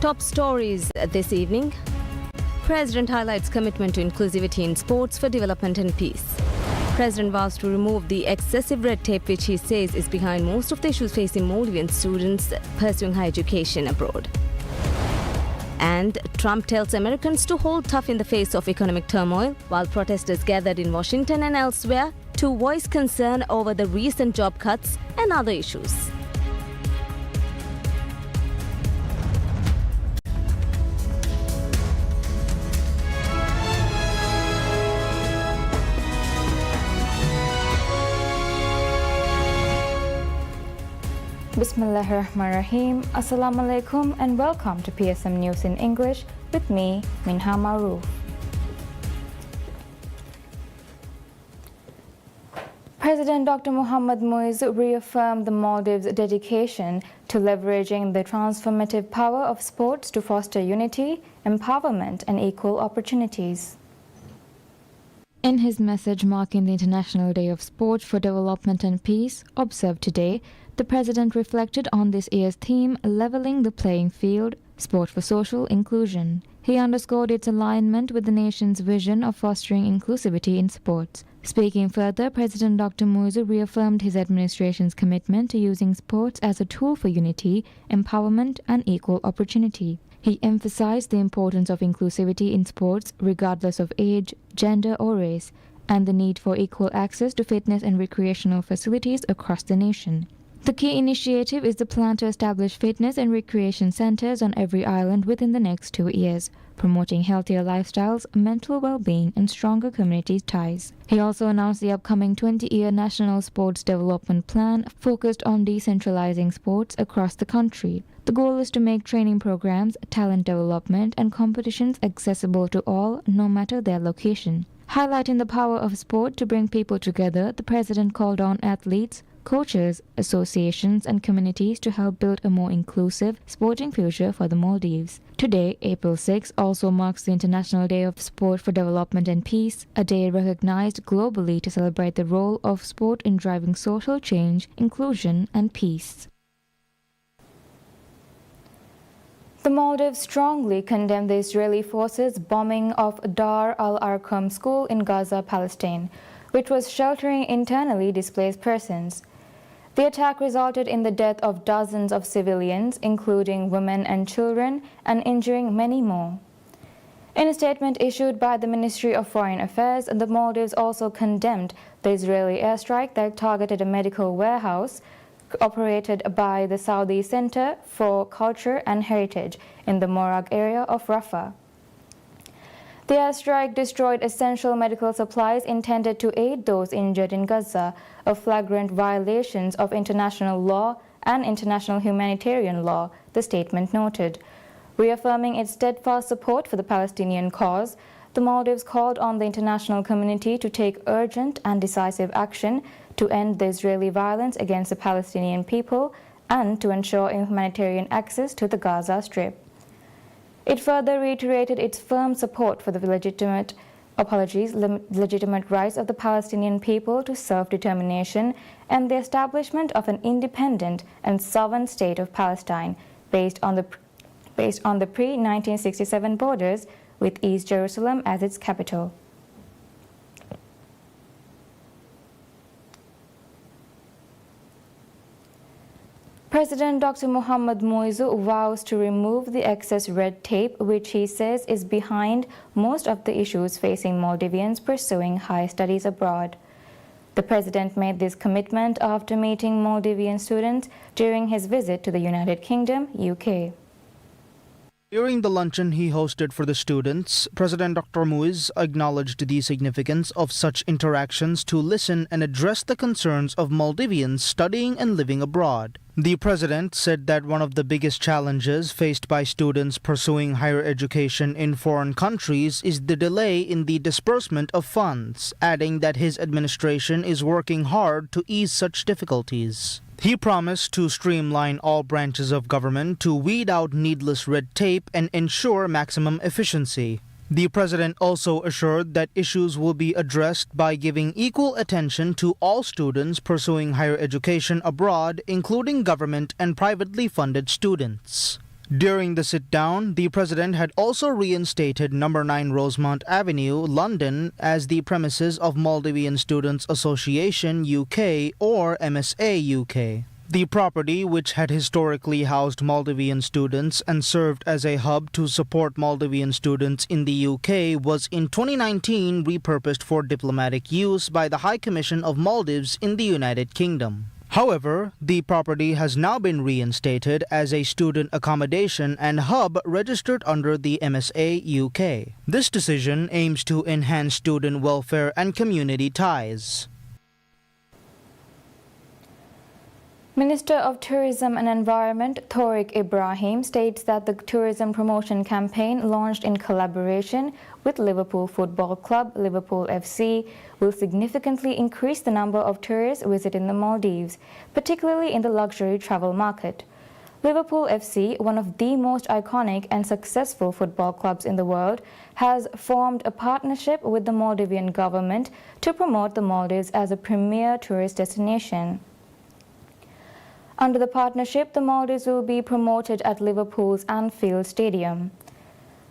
Top stories this evening. President highlights commitment to inclusivity in sports for development and peace. President vows to remove the excessive red tape which he says is behind most of the issues facing Maldivian students pursuing higher education abroad. And Trump tells Americans to hold tough in the face of economic turmoil, while protesters gathered in Washington and elsewhere to voice concern over the recent job cuts and other issues. Bismillahirrahmanirrahim. Assalamu alaikum and welcome to PSM News in English with me, Minha Maroof. President Dr. Mohamed Muiz reaffirmed the Maldives' dedication to leveraging the transformative power of sports to foster unity, empowerment and equal opportunities. In his message marking the International Day of Sport for Development and Peace, observed today, the President reflected on this year's theme, Leveling the Playing Field, Sport for Social Inclusion. He underscored its alignment with the nation's vision of fostering inclusivity in sports. Speaking further, President Dr. Muiz reaffirmed his administration's commitment to using sports as a tool for unity, empowerment and equal opportunity. He emphasized the importance of inclusivity in sports regardless of age, gender or race, and the need for equal access to fitness and recreational facilities across the nation. The key initiative is the plan to establish fitness and recreation centers on every island within the next 2 years, promoting healthier lifestyles, mental well-being and stronger community ties. He also announced the upcoming 20-year National Sports Development Plan focused on decentralizing sports across the country. The goal is to make training programs, talent development and competitions accessible to all, no matter their location. Highlighting the power of sport to bring people together, the President called on athletes, coaches, associations and communities to help build a more inclusive sporting future for the Maldives. Today, April 6, also marks the International Day of Sport for Development and Peace, a day recognized globally to celebrate the role of sport in driving social change, inclusion and peace. The Maldives strongly condemned the Israeli forces' bombing of Dar al-Arqam school in Gaza, Palestine, which was sheltering internally displaced persons. The attack resulted in the death of dozens of civilians, including women and children, and injuring many more. In a statement issued by the Ministry of Foreign Affairs, the Maldives also condemned the Israeli airstrike that targeted a medical warehouse operated by the Saudi Center for Culture and Heritage in the Morag area of Rafah. The airstrike destroyed essential medical supplies intended to aid those injured in Gaza, a flagrant violation of international law and international humanitarian law, the statement noted. Reaffirming its steadfast support for the Palestinian cause, the Maldives called on the international community to take urgent and decisive action to end the Israeli violence against the Palestinian people and to ensure humanitarian access to the Gaza Strip. It further reiterated its firm support for the legitimate rights of the Palestinian people to self-determination and the establishment of an independent and sovereign state of Palestine based on the pre-1967 borders with East Jerusalem as its capital. President Dr. Mohamed Muiz vows to remove the excess red tape which he says is behind most of the issues facing Maldivians pursuing higher studies abroad. The President made this commitment after meeting Maldivian students during his visit to the United Kingdom, UK. During the luncheon he hosted for the students, President Dr. Muiz acknowledged the significance of such interactions to listen and address the concerns of Maldivians studying and living abroad. The President said that one of the biggest challenges faced by students pursuing higher education in foreign countries is the delay in the disbursement of funds, adding that his administration is working hard to ease such difficulties. He promised to streamline all branches of government to weed out needless red tape and ensure maximum efficiency. The President also assured that issues will be addressed by giving equal attention to all students pursuing higher education abroad, including government and privately funded students. During the sit-down, the president had also reinstated number 9 Rosemont Avenue, London, as the premises of Maldivian Students Association UK or MSA UK. The property, which had historically housed Maldivian students and served as a hub to support Maldivian students in the UK, was in 2019 repurposed for diplomatic use by the High Commission of Maldives in the United Kingdom. However, the property has now been reinstated as a student accommodation and hub registered under the MSA UK. This decision aims to enhance student welfare and community ties. Minister of Tourism and Environment Tariq Ibrahim states that the tourism promotion campaign launched in collaboration with Liverpool Football Club, Liverpool FC, will significantly increase the number of tourists visiting the Maldives, particularly in the luxury travel market. Liverpool FC, one of the most iconic and successful football clubs in the world, has formed a partnership with the Maldivian government to promote the Maldives as a premier tourist destination. Under the partnership, the Maldives will be promoted at Liverpool's Anfield Stadium.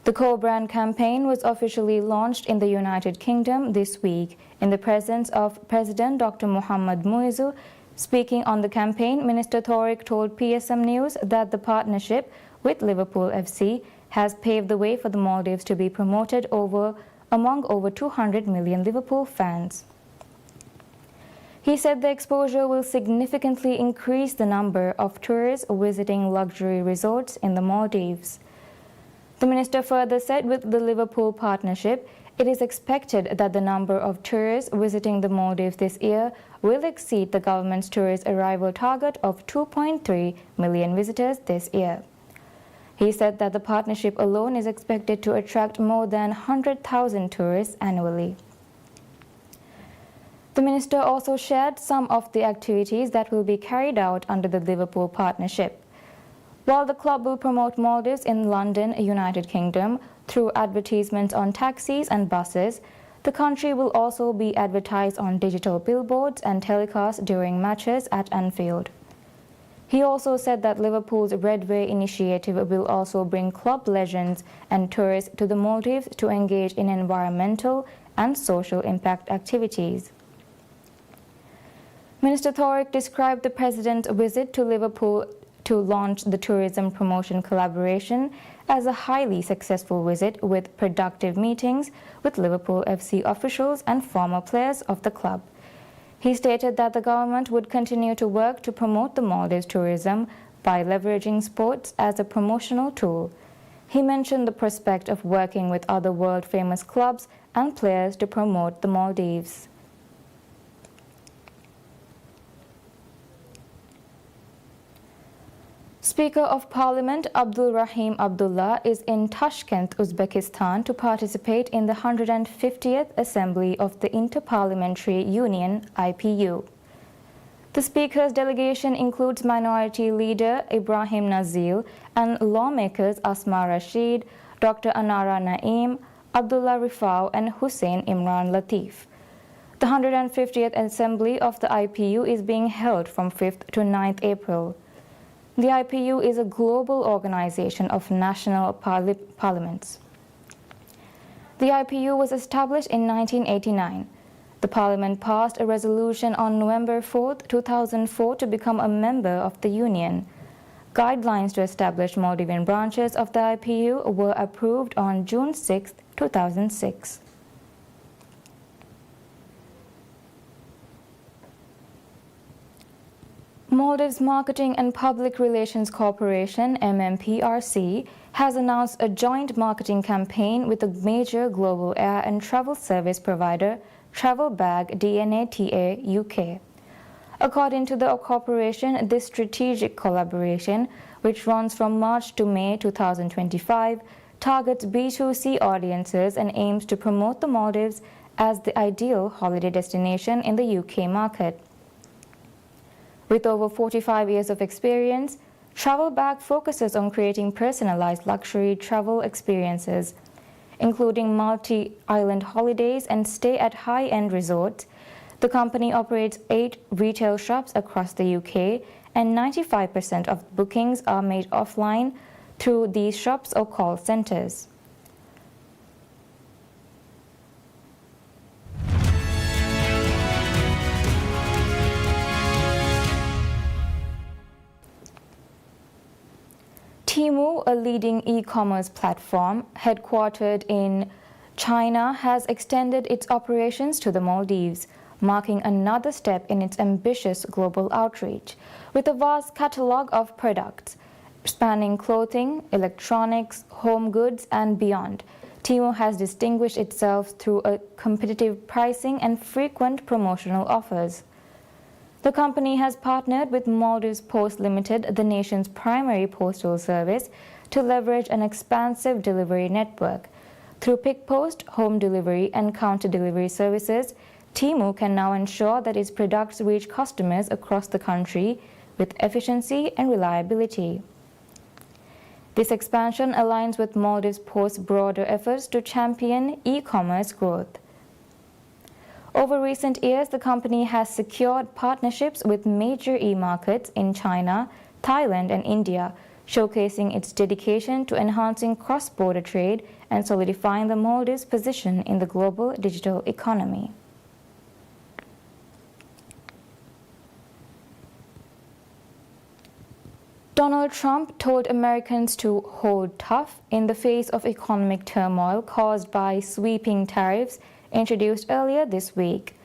The co-brand campaign was officially launched in the United Kingdom this week in the presence of President Dr. Mohammad Muizzu. Speaking on the campaign, Minister Tariq told PSM News that the partnership with Liverpool FC has paved the way for the Maldives to be promoted among over 200 million Liverpool fans. He said the exposure will significantly increase the number of tourists visiting luxury resorts in the Maldives. The minister further said with the Liverpool partnership, it is expected that the number of tourists visiting the Maldives this year will exceed the government's tourist arrival target of 2.3 million visitors this year. He said that the partnership alone is expected to attract more than 100,000 tourists annually. The minister also shared some of the activities that will be carried out under the Liverpool partnership. While the club will promote Maldives in London, United Kingdom, through advertisements on taxis and buses, the country will also be advertised on digital billboards and telecast during matches at Anfield. He also said that Liverpool's Redway initiative will also bring club legends and tourists to the Maldives to engage in environmental and social impact activities. Minister Tariq described the president's visit to Liverpool to launch the tourism promotion collaboration as a highly successful visit with productive meetings with Liverpool FC officials and former players of the club. He stated that the government would continue to work to promote the Maldives tourism by leveraging sports as a promotional tool. He mentioned the prospect of working with other world-famous clubs and players to promote the Maldives. Speaker of Parliament Abdul Rahim Abdullah is in Tashkent, Uzbekistan to participate in the 150th Assembly of the Interparliamentary Union (IPU). The Speaker's delegation includes Minority Leader Ibrahim Nazil and lawmakers Asma Rashid, Dr. Anara Naeem, Abdullah Rifau and Hussein Imran Latif. The 150th Assembly of the IPU is being held from 5th to 9th April. The IPU is a global organization of national parliaments. The IPU was established in 1989. The parliament passed a resolution on November 4, 2004 to become a member of the Union. Guidelines to establish Maldivian branches of the IPU were approved on June 6, 2006. Maldives Marketing and Public Relations Corporation, MMPRC, has announced a joint marketing campaign with a major global air and travel service provider, Travelbag DNATA UK. According to the corporation, this strategic collaboration, which runs from March to May 2025, targets B2C audiences and aims to promote the Maldives as the ideal holiday destination in the UK market. With over 45 years of experience, Travelbag focuses on creating personalized luxury travel experiences, including multi-island holidays and stay at high-end resorts. The company operates 8 retail shops across the UK, and 95% of bookings are made offline through these shops or call centers. Temu, a leading e-commerce platform headquartered in China, has extended its operations to the Maldives, marking another step in its ambitious global outreach. With a vast catalogue of products spanning clothing, electronics, home goods, and beyond, Temu has distinguished itself through a competitive pricing and frequent promotional offers. The company has partnered with Maldives Post Limited, the nation's primary postal service, to leverage an expansive delivery network. Through pick post, home delivery, and counter delivery services, Temu can now ensure that its products reach customers across the country with efficiency and reliability. This expansion aligns with Maldives Post's broader efforts to champion e-commerce growth. Over recent years, the company has secured partnerships with major e-markets in China, Thailand, and India, showcasing its dedication to enhancing cross-border trade and solidifying the Maldives' position in the global digital economy. Donald Trump told Americans to hold tough in the face of economic turmoil caused by sweeping tariffs introduced earlier this week.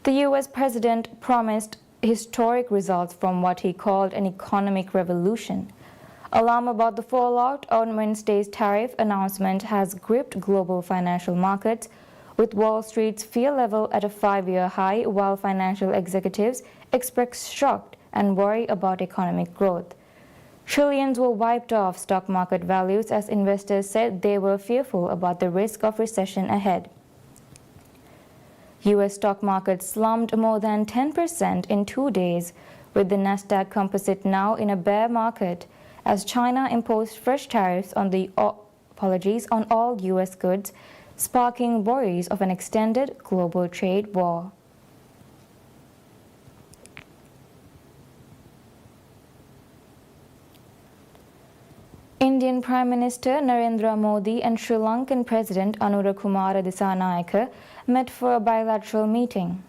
The U.S. president promised historic results from what he called an economic revolution. Alarm about the fallout on Wednesday's tariff announcement has gripped global financial markets, with Wall Street's fear level at a 5-year high, while financial executives express shock and worry about economic growth. Trillions were wiped off stock market values as investors said they were fearful about the risk of recession ahead. U.S. stock markets slumped more than 10% in 2 days, with the Nasdaq Composite now in a bear market, as China imposed fresh tariffs on on all U.S. goods, sparking worries of an extended global trade war. Indian Prime Minister Narendra Modi and Sri Lankan President Anura Kumara Dissanayake met for a bilateral meeting.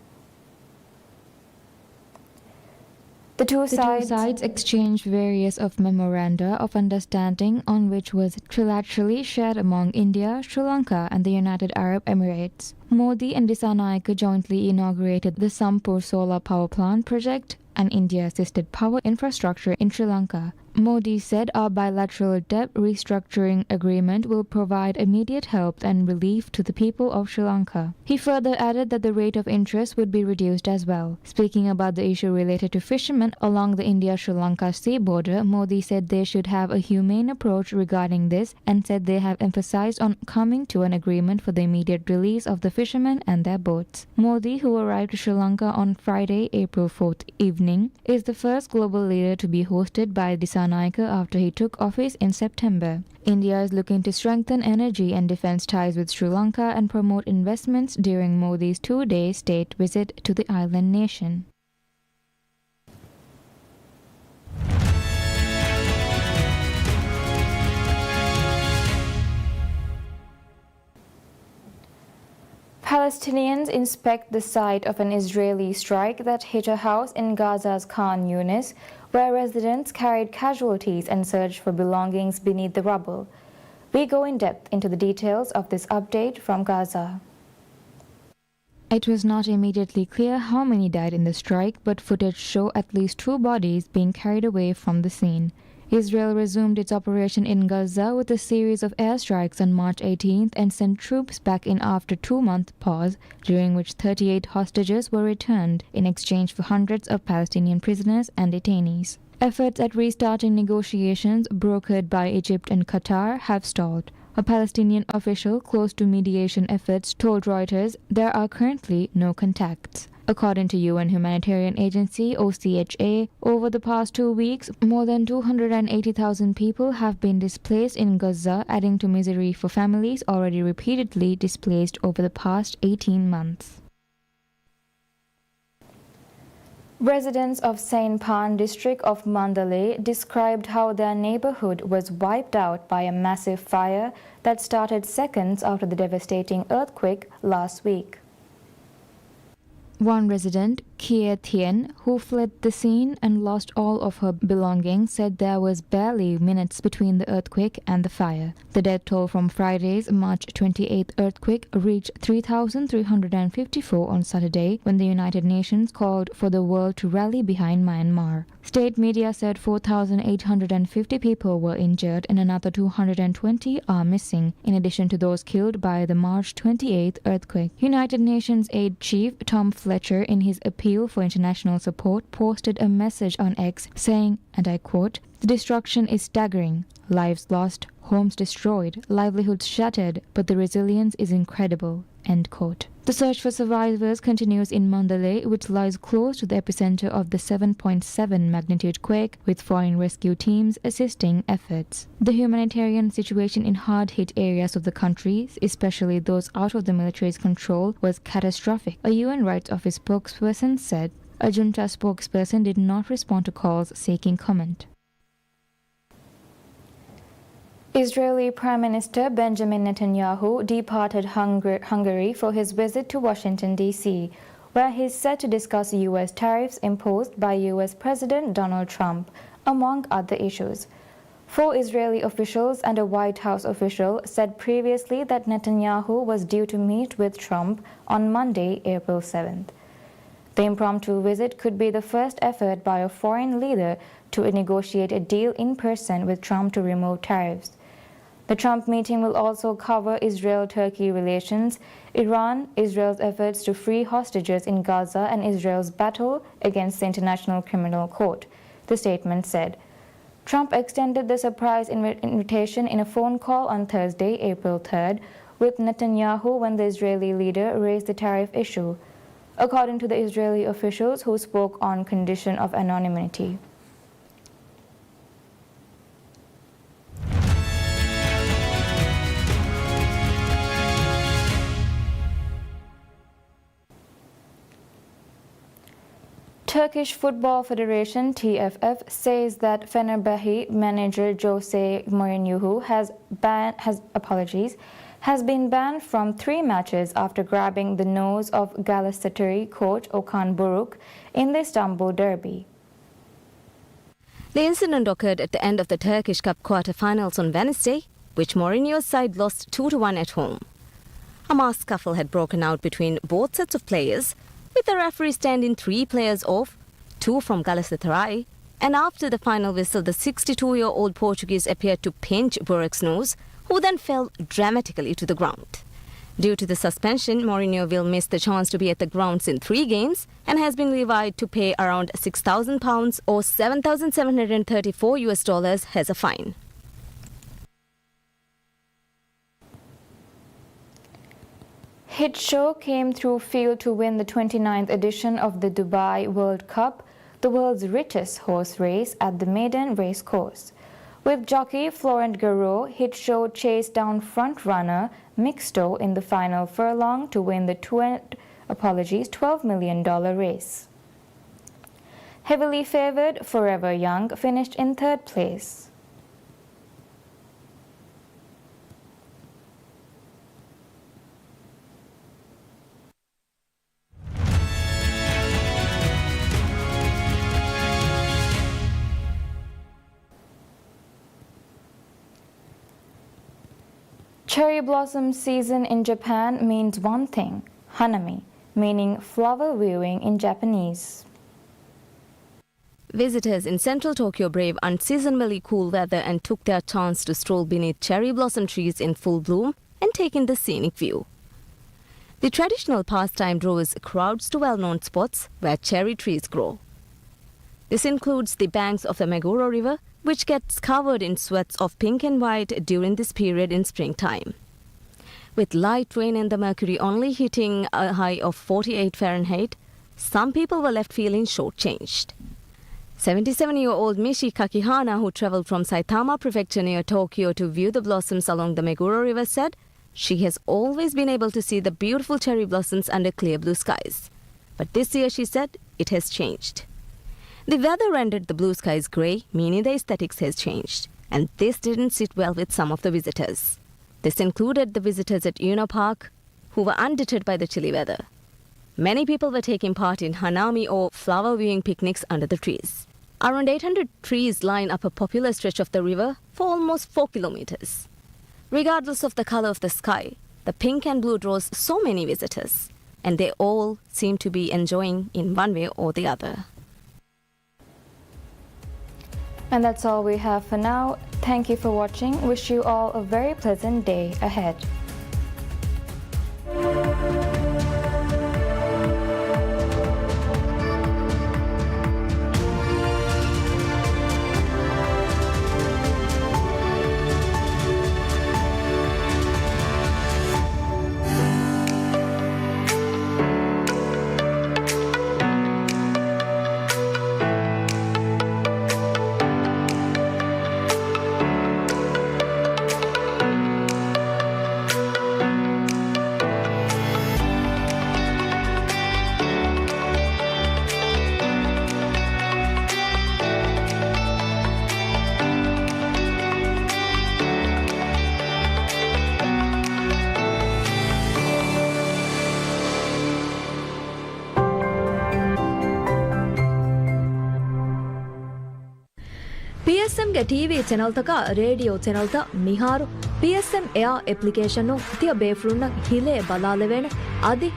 The two sides exchanged various of memoranda of understanding on which was trilaterally shared among India, Sri Lanka and the United Arab Emirates. Modi and Dissanayake jointly inaugurated the Sampur Solar Power Plant project, an India-assisted power infrastructure in Sri Lanka. Modi said our bilateral debt restructuring agreement will provide immediate help and relief to the people of Sri Lanka. He further added that the rate of interest would be reduced as well. Speaking about the issue related to fishermen along the India-Sri Lanka sea border, Modi said they should have a humane approach regarding this and said they have emphasized on coming to an agreement for the immediate release of the fishermen and their boats. Modi, who arrived to Sri Lanka on Friday, April 4th evening, is the first global leader to be hosted by Dissanayake after he took office in September. India is looking to strengthen energy and defense ties with Sri Lanka and promote investments during Modi's 2-day state visit to the island nation. Palestinians inspect the site of an Israeli strike that hit a house in Gaza's Khan Yunis, where residents carried casualties and searched for belongings beneath the rubble. We go in depth into the details of this update from Gaza. It was not immediately clear how many died in the strike, but footage show at least 2 bodies being carried away from the scene. Israel resumed its operation in Gaza with a series of airstrikes on March 18th and sent troops back in after a 2-month pause, during which 38 hostages were returned in exchange for hundreds of Palestinian prisoners and detainees. Efforts at restarting negotiations, brokered by Egypt and Qatar, have stalled. A Palestinian official close to mediation efforts told Reuters there are currently no contacts. According to UN humanitarian agency OCHA, over the past 2 weeks, more than 280,000 people have been displaced in Gaza, adding to misery for families already repeatedly displaced over the past 18 months. Residents of Saint Pan district of Mandalay described how their neighborhood was wiped out by a massive fire that started seconds after the devastating earthquake last week. One resident, Kie Thien, who fled the scene and lost all of her belongings, said there was barely minutes between the earthquake and the fire. The death toll from Friday's March 28th earthquake reached 3,354 on Saturday, when the United Nations called for the world to rally behind Myanmar. State media said 4,850 people were injured and another 220 are missing, in addition to those killed by the March 28th earthquake. United Nations Aid Chief Tom Fletcher, in his appeal for international support, posted a message on X saying, and I quote, "The destruction is staggering. Lives lost, homes destroyed, livelihoods shattered, but the resilience is incredible." End quote. The search for survivors continues in Mandalay, which lies close to the epicenter of the 7.7 magnitude quake, with foreign rescue teams assisting efforts. The humanitarian situation in hard-hit areas of the country, especially those out of the military's control, was catastrophic, a UN Rights Office spokesperson said. A junta spokesperson did not respond to calls seeking comment. Israeli Prime Minister Benjamin Netanyahu departed Hungary for his visit to Washington, D.C., where he is set to discuss U.S. tariffs imposed by U.S. President Donald Trump, among other issues. 4 Israeli officials and a White House official said previously that Netanyahu was due to meet with Trump on Monday, April 7th. The impromptu visit could be the first effort by a foreign leader to negotiate a deal in person with Trump to remove tariffs. The Trump meeting will also cover Israel-Turkey relations, Iran, Israel's efforts to free hostages in Gaza, and Israel's battle against the International Criminal Court, the statement said. Trump extended the surprise invitation in a phone call on Thursday, April 3rd, with Netanyahu when the Israeli leader raised the tariff issue, according to the Israeli officials who spoke on condition of anonymity. Turkish Football Federation TFF says that Fenerbahçe manager Jose Mourinho has been banned from 3 matches after grabbing the nose of Galatasaray coach Okan Buruk in the Istanbul derby. The incident occurred at the end of the Turkish Cup quarter-finals on Wednesday, which Mourinho's side lost 2-1 at home. A mass scuffle had broken out between both sets of players, with the referee standing 3 players off, 2 from Galatasaray, and after the final whistle, the 62-year-old Portuguese appeared to pinch Buruk's nose, who then fell dramatically to the ground. Due to the suspension, Mourinho will miss the chance to be at the grounds in 3 games and has been levied to pay around £6,000 or $7,734 as a fine. Hit Show came through field to win the 29th edition of the Dubai World Cup, the world's richest horse race at the maiden race course. With jockey Florent Geroux, Hit Show chased down front-runner Mixto in the final furlong to win the $12 million race. Heavily favored Forever Young finished in 3rd place. Cherry blossom season in Japan means one thing, hanami, meaning flower viewing in Japanese. Visitors in central Tokyo braved unseasonably cool weather and took their chance to stroll beneath cherry blossom trees in full bloom and take in the scenic view. The traditional pastime draws crowds to well-known spots where cherry trees grow. This includes the banks of the Meguro River, which gets covered in sweats of pink and white during this period in springtime. With light rain and the mercury only hitting a high of 48 Fahrenheit, some people were left feeling shortchanged. 77-year-old Mishi Kakihana, who traveled from Saitama Prefecture near Tokyo to view the blossoms along the Meguro River, said she has always been able to see the beautiful cherry blossoms under clear blue skies. But this year, she said, it has changed. The weather rendered the blue skies grey, meaning the aesthetics has changed. And this didn't sit well with some of the visitors. This included the visitors at Uno Park, who were undeterred by the chilly weather. Many people were taking part in hanami or flower viewing picnics under the trees. Around 800 trees line up a popular stretch of the river for almost 4 kilometers. Regardless of the color of the sky, the pink and blue draws so many visitors, and they all seem to be enjoying in one way or the other. And that's all we have for now. Thank you for watching. Wish you all a very pleasant day ahead. PSM ಗೆ TV channel ತಕ radio channel ತ ಮಿಹಾರು PSM Air application ನು ತಿಯ ಬೇಫ್ಲುನ್ನ ಹಿಲೆ ಬಲಾಲೆವೆಣ ಅದಿ